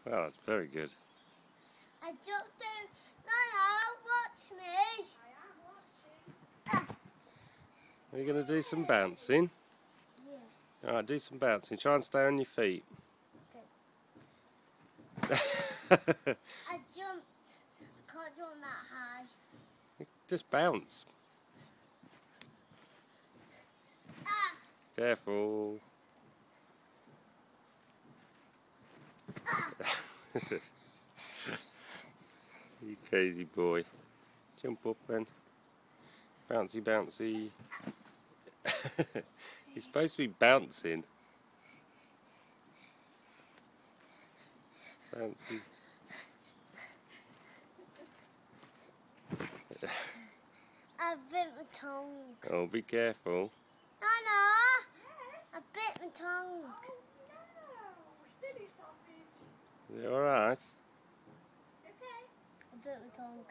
Well, that's very good. I jumped down. No, watch me. I am watching. Are you going to do some bouncing? Yeah. Alright, do some bouncing. Try and stay on your feet. Okay. I jumped. I can't jump that high. Just bounce. Ah! Careful. Ah! You crazy boy. Jump up then. Bouncy, bouncy. You're supposed to be bouncing. Bouncy. I bit my tongue. Oh, be careful. No. I bit my tongue. Oh no! Silly sausage. Is it alright? Okay. I bit my tongue.